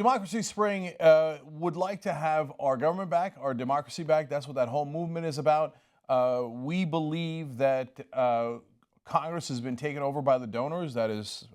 Democracy Spring would like to have our government back, our democracy back. That's what that whole movement is about. We believe that Congress has been taken over by the donors. That is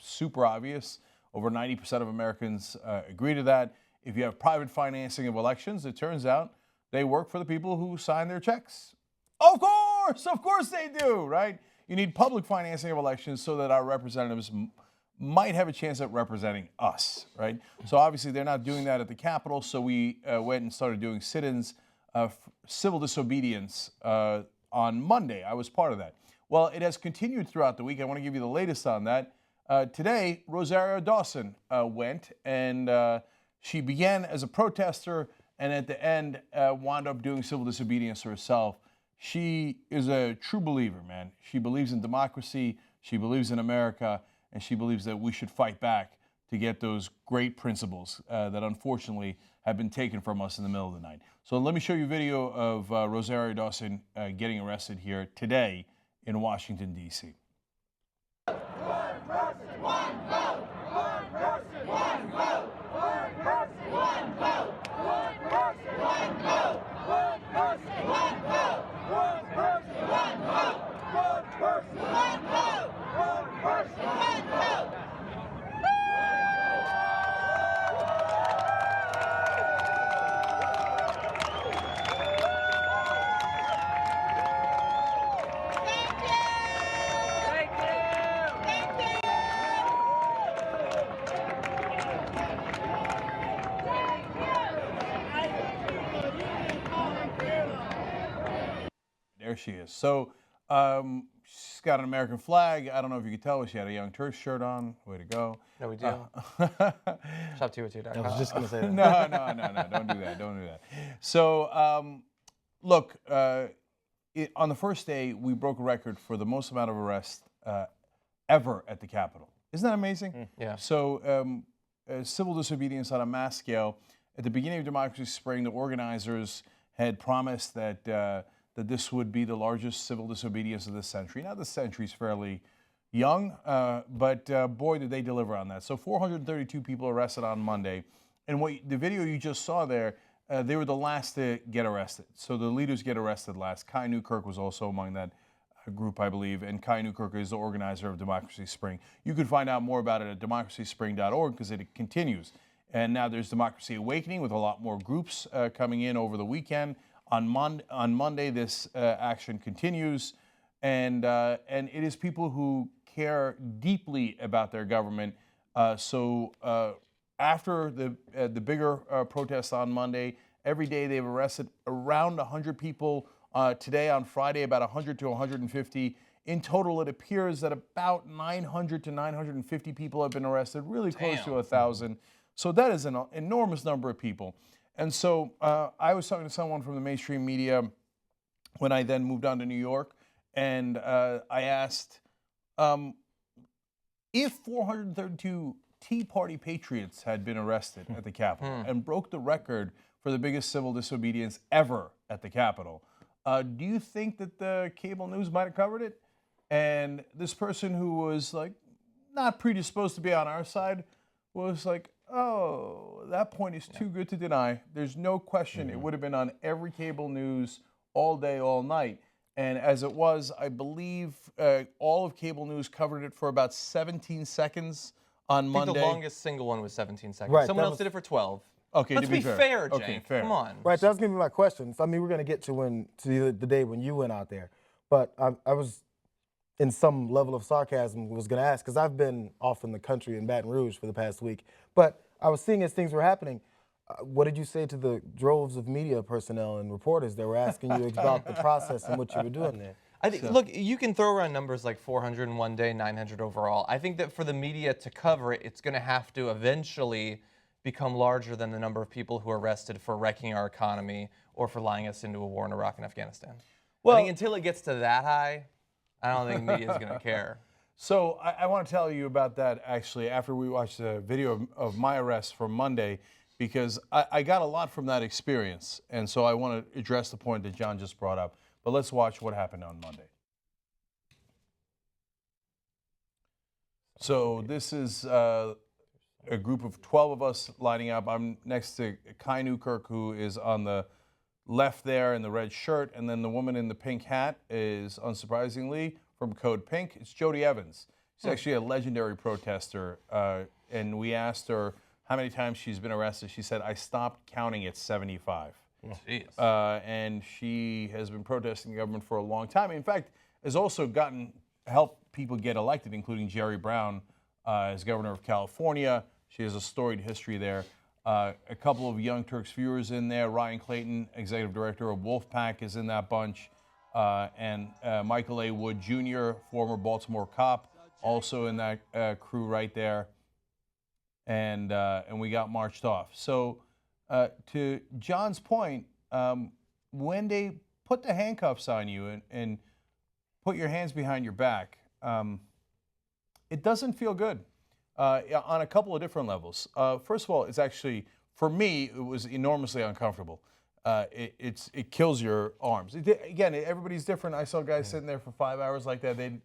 super obvious. Over 90% of Americans agree to that. If you have private financing of elections, it turns out they work for the people who sign their checks. Of course they do, right? You need public financing of elections so that our representatives might have a chance at representing us, right? So obviously they're not doing that at the Capitol, so we went and started doing sit-ins, civil disobedience on Monday. I was part of that. Well, it has continued throughout the week. I want to give you the latest on that. Today, Rosario Dawson went, and she began as a protester, and at the end wound up doing civil disobedience herself. She is a true believer, man. She believes in democracy, she believes in America, and she believes that we should fight back to get those great principles that unfortunately have been taken from us in the middle of the night. So let me show you a video of Rosario Dawson getting arrested here today in Washington, D.C. One person, one vote. One person, one vote. One person, one vote. One person, one vote. One person, one vote. One person, one vote. One person, one vote. One person, one vote. There she is. So she's got an American flag. I don't know if you could tell, but she had a Young Turks shirt on. Way to go. No, we do. Shop202.com. I was just going to say that. No. Don't do that. Don't do that. So, look, on the first day, we broke a record for the most amount of arrests ever at the Capitol. Isn't that amazing? Yeah. So, civil disobedience on a mass scale. At the beginning of Democracy Spring, the organizers had promised that that this would be the largest civil disobedience of this century. Now, this century is fairly young, but boy, did they deliver on that. So 432 people arrested on Monday. And the video you just saw there, they were the last to get arrested. So the leaders get arrested last. Cenk Uygur was also among that group, I believe, and Cenk Uygur is the organizer of Democracy Spring. You can find out more about it at democracyspring.org because it continues. And now there's Democracy Awakening with a lot more groups coming in over the weekend. On Monday, this action continues, and it is people who care deeply about their government. So after the bigger protests on Monday, every day they've arrested around 100 people. Today, on Friday, about 100 to 150. In total, it appears that about 900 to 950 people have been arrested, really close to 1,000. So that is an enormous number of people. And so I was talking to someone from the mainstream media when I then moved on to New York, and I asked if 432 Tea Party patriots had been arrested at the Capitol and broke the record for the biggest civil disobedience ever at the Capitol, do you think that the cable news might have covered it? And this person who was like not predisposed to be on our side was like, oh, that point is too good to deny. There's no question it would have been on every cable news all day, all night. And as it was, I believe all of cable news covered it for about 17 seconds on Monday. I think the longest single one was 17 seconds. Right, Someone else did it for 12. Okay, Let's to be be fair. fair, Cenk. Okay, fair. Come on. Right, that's going to be my question. So, I mean, we're going to get to the day when you went out there. But I was, in some level of sarcasm, was going to ask, because I've been off in the country in Baton Rouge for the past week. But I was seeing as things were happening, what did you say to the droves of media personnel and reporters that were asking you about the process and what you were doing there? I think, look, you can throw around numbers like 400 in one day, 900 overall. I think that for the media to cover it, it's going to have to eventually become larger than the number of people who are arrested for wrecking our economy or for lying us into a war in Iraq and Afghanistan. Well, I think until it gets to that high, I don't think media is going to care. So I want to tell you about that, actually, after we watched the video of my arrest from Monday, because I got a lot from that experience. And so I want to address the point that John just brought up. But let's watch what happened on Monday. So this is a group of 12 of us lining up. I'm next to Cenk Uygur, who is on the left there in the red shirt, and then the woman in the pink hat is, unsurprisingly, from Code Pink. It's Jody Evans. She's actually a legendary protester, and we asked her how many times she's been arrested. She said, I stopped counting at 75. Jeez. And she has been protesting the government for a long time. In fact, has also helped people get elected, including Jerry Brown as governor of California. She has a storied history there. A couple of Young Turks viewers in there. Ryan Clayton, executive director of Wolfpack, is in that bunch. And Michael A. Wood Jr., former Baltimore cop, also in that crew right there. And we got marched off. So to John's point, when they put the handcuffs on you and put your hands behind your back, it doesn't feel good on a couple of different levels. First of all, it's actually, for me, it was enormously uncomfortable. It kills your arms. Again, everybody's different. I saw guys sitting there for 5 hours like that. They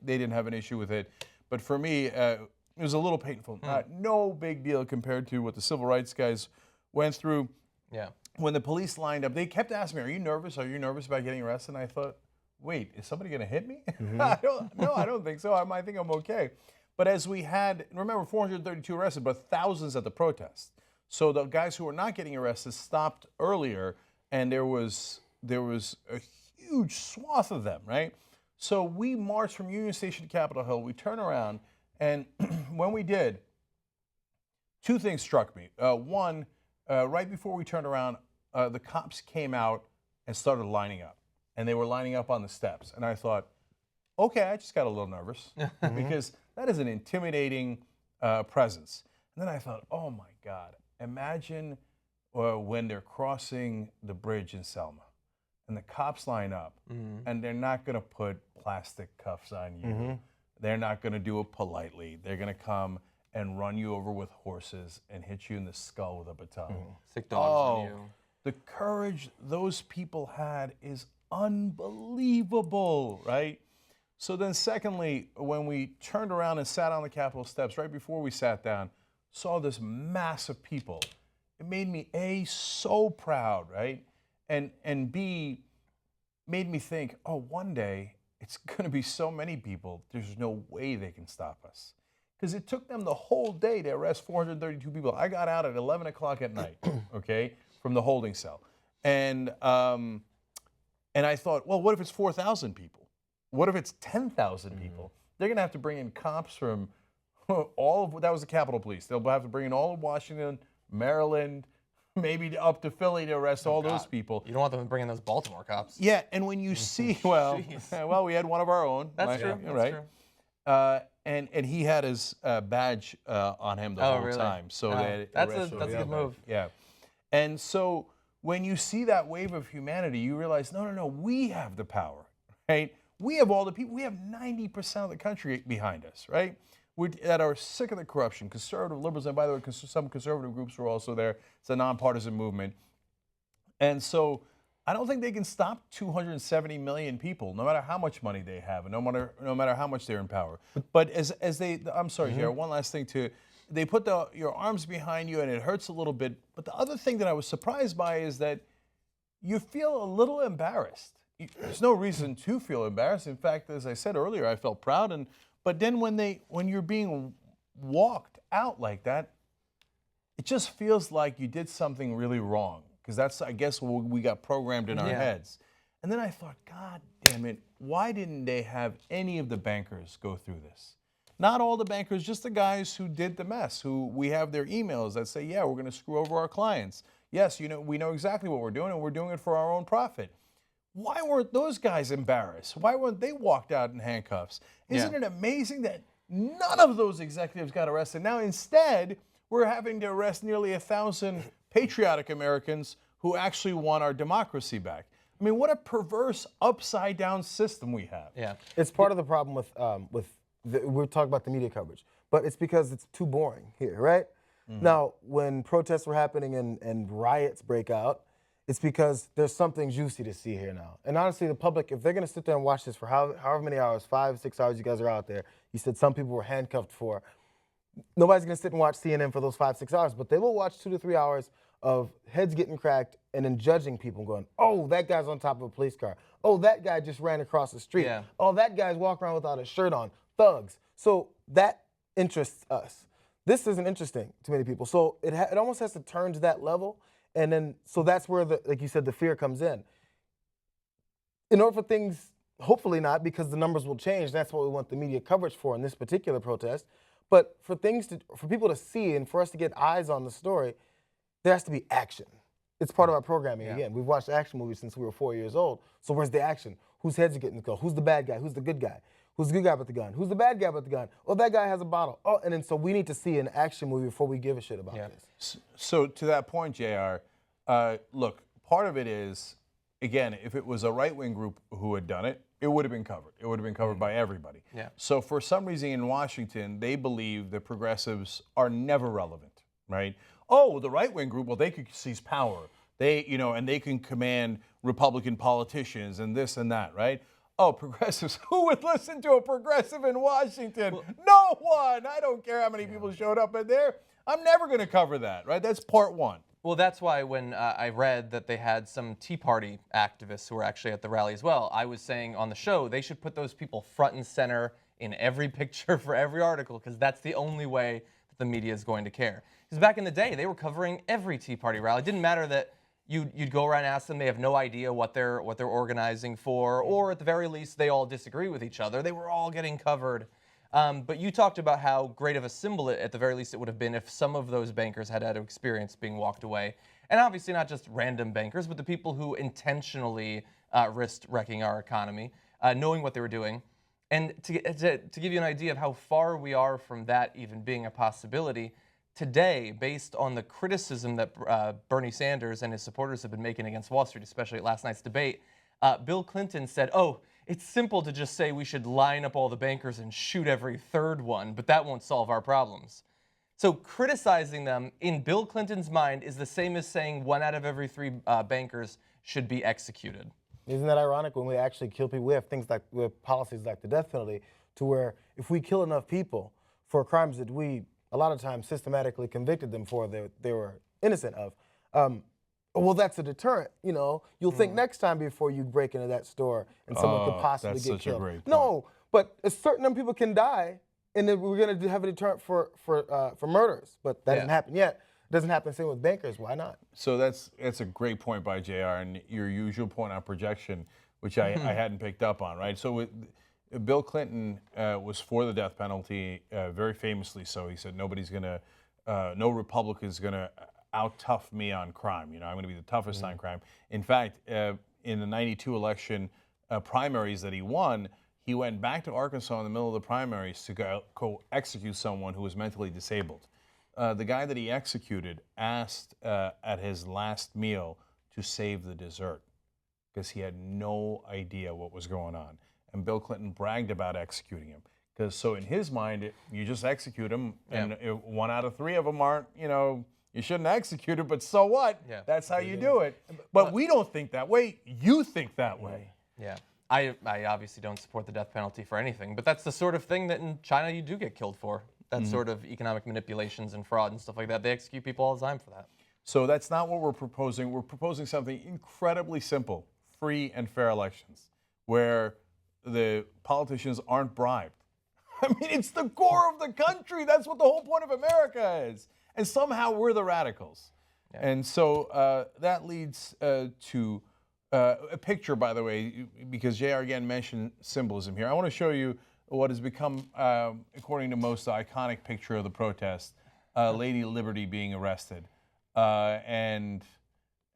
didn't have an issue with it. But for me, it was a little painful. No big deal compared to what the civil rights guys went through. Yeah. When the police lined up, they kept asking me, are you nervous? Are you nervous about getting arrested? And I thought, wait, is somebody going to hit me? I don't think so. I think I'm okay. But as we had, remember, 432 arrested, but thousands at the protest. So the guys who were not getting arrested stopped earlier, and there was a huge swath of them, right? So we marched from Union Station to Capitol Hill. We turned around, and when we did, two things struck me. One, right before we turned around, the cops came out and started lining up. And they were lining up on the steps. And I thought, okay, I just got a little nervous because that is an intimidating presence. And then I thought, oh my God, imagine when they're crossing the bridge in Selma and the cops line up and they're not going to put plastic cuffs on you. They're not going to do it politely. They're going to come and run you over with horses and hit you in the skull with a baton. Sick dogs on you. The courage those people had is unbelievable, right? So then secondly, when we turned around and sat on the Capitol steps, right before we sat down, saw this mass of people. It made me, A, so proud, right? And B, made me think, oh, one day it's going to be so many people, there's no way they can stop us. Because it took them the whole day to arrest 432 people. I got out at 11 o'clock at night, okay, from the holding cell. And I thought, well, what if it's 4,000 people? What if it's 10,000 people? They're going to have to bring in cops from all of, that was the Capitol Police. They'll have to bring in all of Washington, Maryland, maybe up to Philly to arrest all those people. You don't want them to bring in those Baltimore cops. Yeah, and when you see, well, we had one of our own. That's true. Right? That's true. And he had his badge on him the whole time. So that's a good move. Yeah. And so when you see that wave of humanity, you realize, no, we have the power, right? We have all the people. We have 90% of the country behind us, right? That are sick of the corruption, conservative liberals, and by the way, some conservative groups were also there. It's a nonpartisan movement. And so I don't think they can stop 270 million people, no matter how much money they have, and no matter how much they're in power. But as they, I'm sorry, Jayar, one last thing too. They put your arms behind you, and it hurts a little bit. But the other thing that I was surprised by is that you feel a little embarrassed. There's no reason to feel embarrassed. In fact, as I said earlier, I felt proud. But then when you're being walked out like that, it just feels like you did something really wrong. Because that's, I guess, what we got programmed in our heads. And then I thought, God damn it, why didn't they have any of the bankers go through this? Not all the bankers, just the guys who did the mess, who we have their emails that say, yeah, we're going to screw over our clients. Yes, we know exactly what we're doing, and we're doing it for our own profit. Why weren't those guys embarrassed? Why weren't they walked out in handcuffs? Isn't it amazing that none of those executives got arrested? Now, instead, we're having to arrest nearly 1,000 patriotic Americans who actually want our democracy back. I mean, what a perverse, upside-down system we have. Yeah, it's part of the problem we're talking about the media coverage, but it's because it's too boring here, right? Now, when protests were happening and riots break out, it's because there's something juicy to see here now. And honestly, the public, if they're going to sit there and watch this for however many hours, 5, 6 hours you guys are out there, you said some people were handcuffed for, nobody's going to sit and watch CNN for those 5-6 hours, but they will watch 2 to 3 hours of heads getting cracked and then judging people going, oh, that guy's on top of a police car. Oh, that guy just ran across the street. Yeah. Oh, that guy's walking around without a shirt on. Thugs. So that interests us. This isn't interesting to many people. So it almost has to turn to that level. And then, so that's where, like you said, the fear comes in. In order for things, hopefully not, because the numbers will change. That's what we want the media coverage for in this particular protest. But for people to see and for us to get eyes on the story, there has to be action. It's part of our programming. Again, we've watched action movies since we were 4 years old. So where's the action? Whose heads are getting killed? Who's the bad guy? Who's the good guy? Who's the good guy with the gun? Who's the bad guy with the gun? Oh, that guy has a bottle. Oh, and then so we need to see an action movie before we give a shit about this. So to that point, JR, look, part of it is, again, if it was a right-wing group who had done it, it would have been covered. It would have been covered by everybody. Yeah. So for some reason in Washington, they believe that progressives are never relevant, right? Oh, the right-wing group, well, they could seize power. They, and they can command Republican politicians and this and that, right? Oh, progressives, who would listen to a progressive in Washington? Well, no one. I don't care how many people showed up in there. I'm never going to cover that, right? That's part one. Well, that's why when I read that they had some Tea Party activists who were actually at the rally as well, I was saying on the show they should put those people front and center in every picture for every article, because that's the only way that the media is going to care. Because back in the day, they were covering every Tea Party rally. It didn't matter that you'd go around and ask them, they have no idea what they're organizing for, or at the very least, they all disagree with each other. They were all getting covered. But you talked about how great of a symbol, at the very least, it would have been if some of those bankers had had experience being walked away. And obviously not just random bankers, but the people who intentionally risked wrecking our economy, knowing what they were doing. And to give you an idea of how far we are from that even being a possibility, today, based on the criticism that Bernie Sanders and his supporters have been making against Wall Street, especially at last night's debate, Bill Clinton said, oh, it's simple to just say we should line up all the bankers and shoot every third one, but that won't solve our problems. So criticizing them in Bill Clinton's mind is the same as saying 1 out of every 3 bankers should be executed. Isn't that ironic? When we actually kill people, we have policies like the death penalty, to where if we kill enough people for crimes that we a lot of times systematically convicted them for that they were innocent of, well, that's a deterrent. You'll think next time before you break into that store and someone could possibly get killed. A great point. No, but a certain number of people can die, and then we're going to have a deterrent for murders. But that hasn't happened yet. It doesn't happen the same with bankers. Why not? So that's a great point by JR, and your usual point on projection, which I hadn't picked up on, right? So Bill Clinton was for the death penalty, very famously so. He said no Republican's going to out-tough me on crime. I'm going to be the toughest on crime. In fact, in the '92 election primaries that he won, he went back to Arkansas in the middle of the primaries to go execute someone who was mentally disabled. The guy that he executed asked at his last meal to save the dessert because he had no idea what was going on. And Bill Clinton bragged about executing him. Because so in his mind, you just execute him, and 1 out of 3 of them aren't, you shouldn't execute it, but so what? Yeah. That's how you do it. But we don't think that way. You think that way. Yeah. I obviously don't support the death penalty for anything, but that's the sort of thing that in China you do get killed for. That sort of economic manipulations and fraud and stuff like that. They execute people all the time for that. So that's not what we're proposing. We're proposing something incredibly simple: free and fair elections, where the politicians aren't bribed. I mean, it's the core of the country. That's what the whole point of America is. And somehow we're the radicals. Yeah. And so that leads to a picture, by the way, because JR again mentioned symbolism here. I want to show you what has become, according to most, the iconic picture of the protest, Lady Liberty being arrested. Again,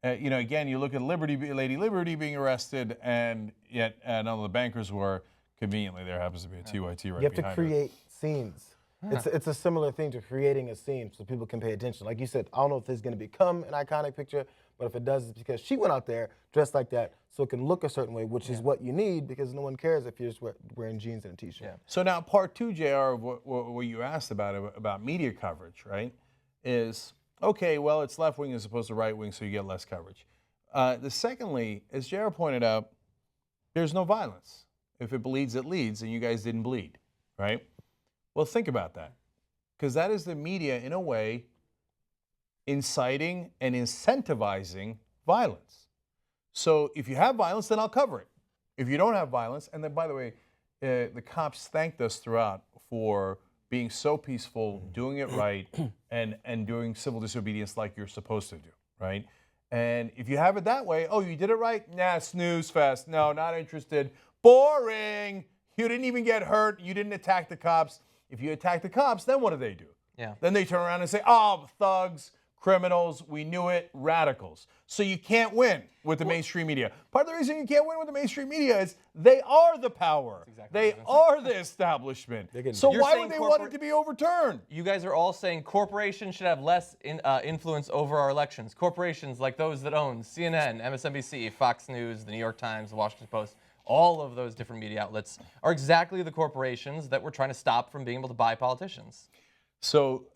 you look at Lady Liberty being arrested, and yet none of the bankers were. Conveniently, there happens to be a TYT right behind her. You have to create scenes. It's a similar thing to creating a scene so people can pay attention. Like you said, I don't know if this is going to become an iconic picture, but if it does, it's because she went out there dressed like that so it can look a certain way, which is what you need, because no one cares if you're just wearing jeans and a T-shirt. Yeah. So now part 2, JR, of what you asked about media coverage, right, is, okay, well, it's left-wing as opposed to right-wing, so you get less coverage. Secondly, as JR pointed out, there's no violence. If it bleeds, it leads, and you guys didn't bleed, right? Well, think about that. because that is the media, in a way, inciting and incentivizing violence. So if you have violence, then I'll cover it. If you don't have violence, and then, by the way, the cops thanked us throughout for being so peaceful, doing it right, and doing civil disobedience like you're supposed to do, right? And if you have it that way, oh, you did it right? Nah, snooze fest. No, not interested. Boring. You didn't even get hurt. You didn't attack the cops. If you attack the cops, then what do? Yeah. Then they turn around and say, oh, thugs, criminals, we knew it, radicals. So you can't win with the mainstream media. Part of the reason you can't win with the mainstream media is they are the power. They are the establishment. So You're why saying would they want it to be overturned? You guys are all saying corporations should have less influence over our elections. Corporations like those that own CNN, MSNBC, Fox News, the New York Times, the Washington Post, all of those different media outlets are exactly the corporations that we're trying to stop from being able to buy politicians. So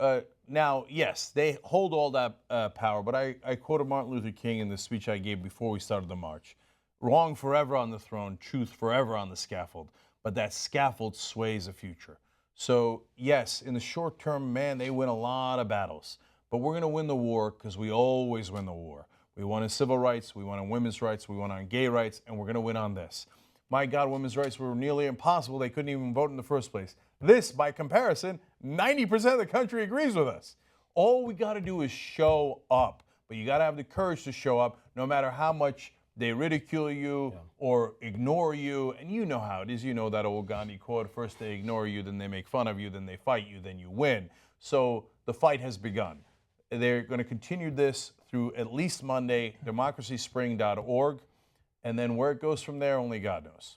now, yes, they hold all that power, but I quoted Martin Luther King in the speech I gave before we started the march. Wrong forever on the throne, truth forever on the scaffold, but that scaffold sways the future. So yes, in the short term, man, they win a lot of battles, but we're going to win the war because we always win the war. We won on civil rights, we won on women's rights, we won on gay rights, and we're going to win on this. My God, women's rights were nearly impossible. They couldn't even vote in the first place. This, by comparison, 90% of the country agrees with us. All we got to do is show up. But you got to have the courage to show up no matter how much they ridicule you or ignore you. And you know how it is. You know that old Gandhi quote, first they ignore you, then they make fun of you, then they fight you, then you win. So the fight has begun. They're going to continue this through at least Monday, democracyspring.org. And then where it goes from there, only God knows.